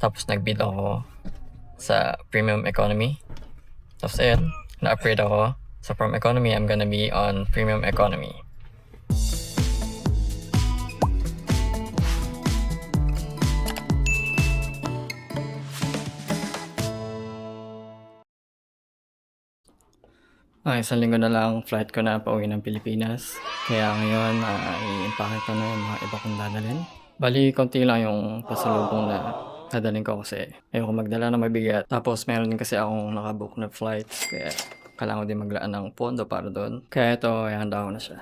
Tapos nag-bid ako sa premium economy. Tapos ayun, na-upgrade ako. So from economy, I'm gonna be on premium economy. Isang linggo na lang flight ko na pauwi ng Pilipinas. Kaya ngayon, i-impake ko na yung mga iba kong dadalhin. Bali, konti lang yung pasalubong na dadalhin ko kasi ayoko magdala ng mabigat. Tapos meron din kasi akong nakabook na flights. Kaya kailangan ko din maglaan ng pondo para doon. Kaya ito, ihanda ko na siya.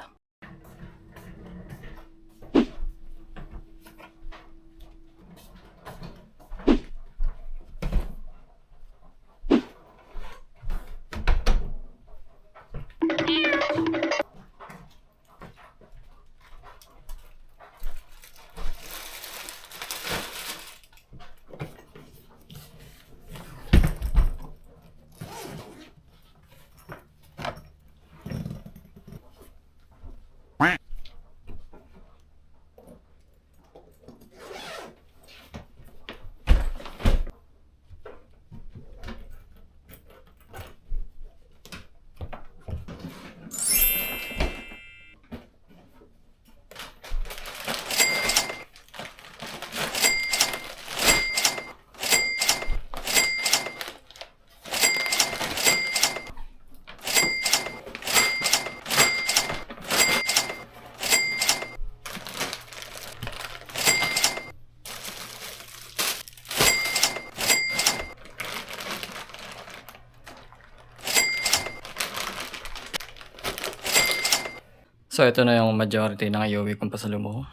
So ito na yung majority ng iuwi kong pasalubong.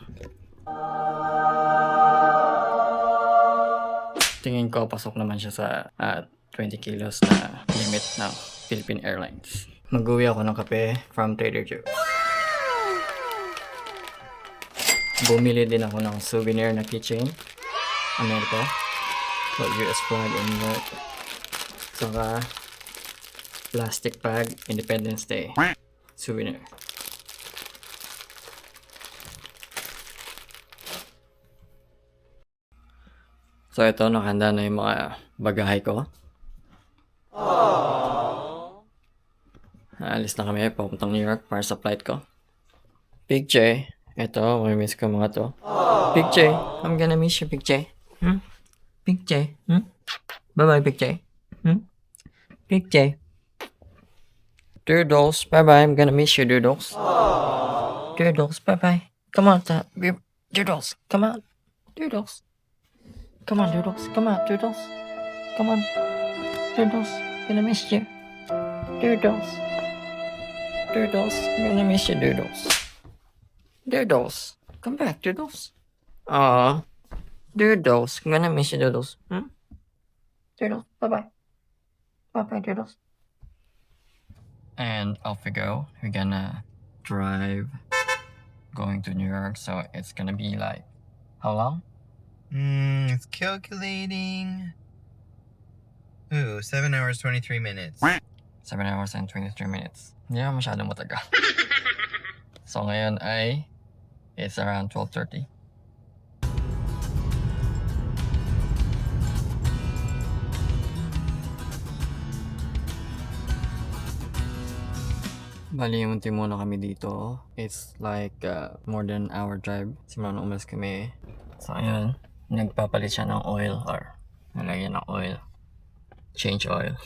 Tingin ko pasok naman siya sa 20 kilos na limit ng Philippine Airlines. Mag-uwi ako ng kape from Trader Joe's. Bumili din ako ng souvenir na keychain. America. So US flag and York. Saka plastic bag Independence Day souvenir. So ito, nakahanda na yung mga bagahe ko. Alis na kami, papuntang New York para sa flight ko. Big J, ito, mamimiss ko mga to. Big J, I'm gonna miss you, Big J. Big J, Bye-bye, Big J. Big J. Doodles, bye-bye, I'm gonna miss you, Doodles. Doodles, bye-bye. Come on, Doodles, come on. Doodles. Come on, Doodles. Come on, Doodles. Come on. Doodles, gonna miss you. Doodles. Doodles, gonna miss you, Doodles. Doodles, come back, Doodles. Aww. Doodles, gonna miss you, Doodles. Doodles, bye-bye. Bye-bye, Doodles. And off we go. We're gonna drive going to New York, so it's gonna be like, how long? It's calculating. 7 hours, 23 minutes. 7 hours and 23 minutes. Hindi naman masyadong matagal. So ngayon ay it's around 12:30. Bali, munti muna kami dito. It's like more than an hour drive. Simula nung umalis kami. So ayan, nagpapalit siya ng oil or nalagyan ng oil. Change oil.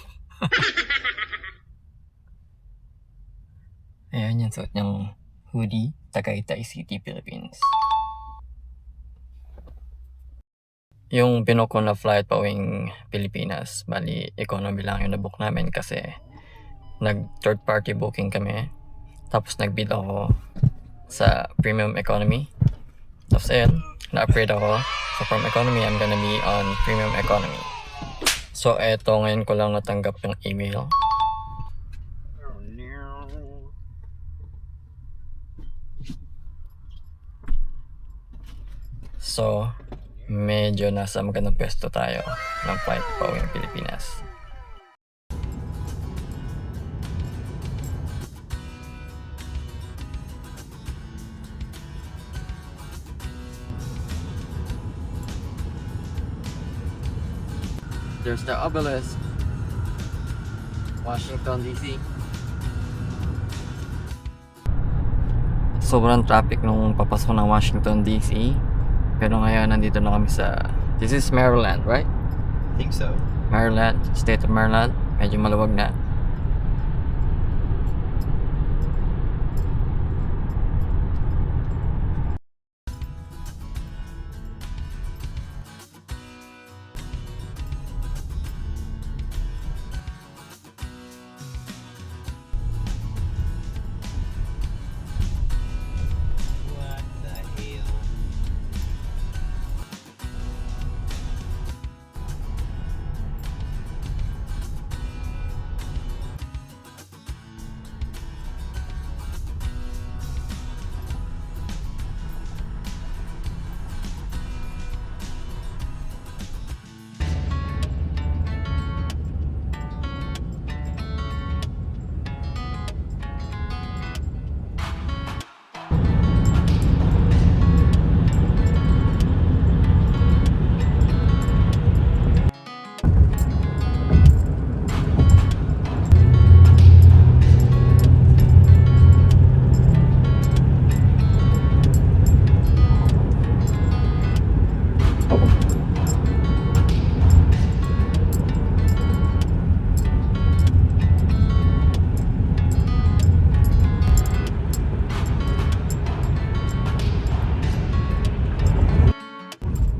Ayan yung suot niyang hoodie, Tagaytay City, Philippines. Yung binook ko na flight pauwing Pilipinas, bali economy lang yung nabook namin kasi nag third party booking kami. Tapos nag-bid ako sa premium economy. Tapos ayun, na-upgrade ako. So from economy, I'm gonna be on premium economy. So eto, ngayon ko lang natanggap yung email. So, medyo nasa magandang pwesto tayo ng flight pauwing Pilipinas. There's the obelisk. Washington, D.C. Sobrang traffic nung papasok ng Washington, D.C. Pero ngayon, nandito na kami sa... This is Maryland, right? I think so. Maryland, state of Maryland. Medyo maluwag na. What the hell?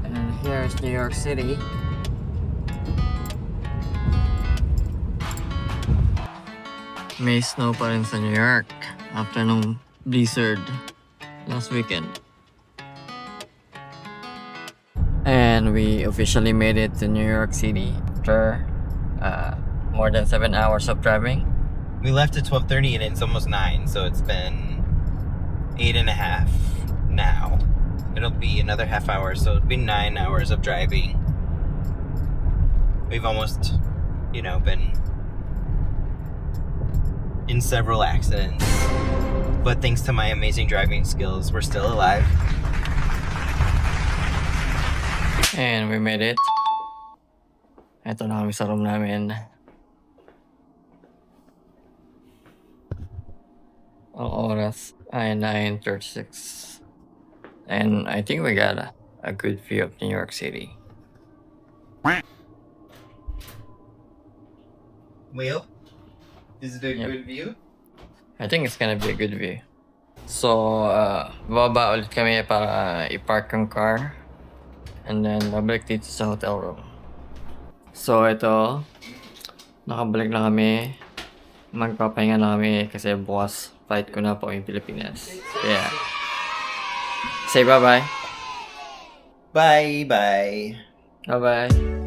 And here's New York City. May snow pa rin sa New York after nung blizzard last weekend. And we officially made it to New York City after more than 7 hours of driving. We left at 12:30 and it's almost 9, so it's been 8.5 now. It'll be another half hour, so it'll be 9 hours of driving. We've almost, been in several accidents. But thanks to my amazing driving skills, we're still alive. And we made it. Ito na kami sa room namin. Ang oras ay 9:36. And I think we got a good view of New York City. Will, is it a Yep. good view? I think it's gonna be a good view. So, bababa ulit kami para i-park yung car. And then, babalik dito sa hotel room. So, ito. Nakabalik na kami. Magpapahinga na kami kasi bukas flight ko na po yung Pilipinas. Yeah. Say bye-bye. Bye-bye. Bye-bye.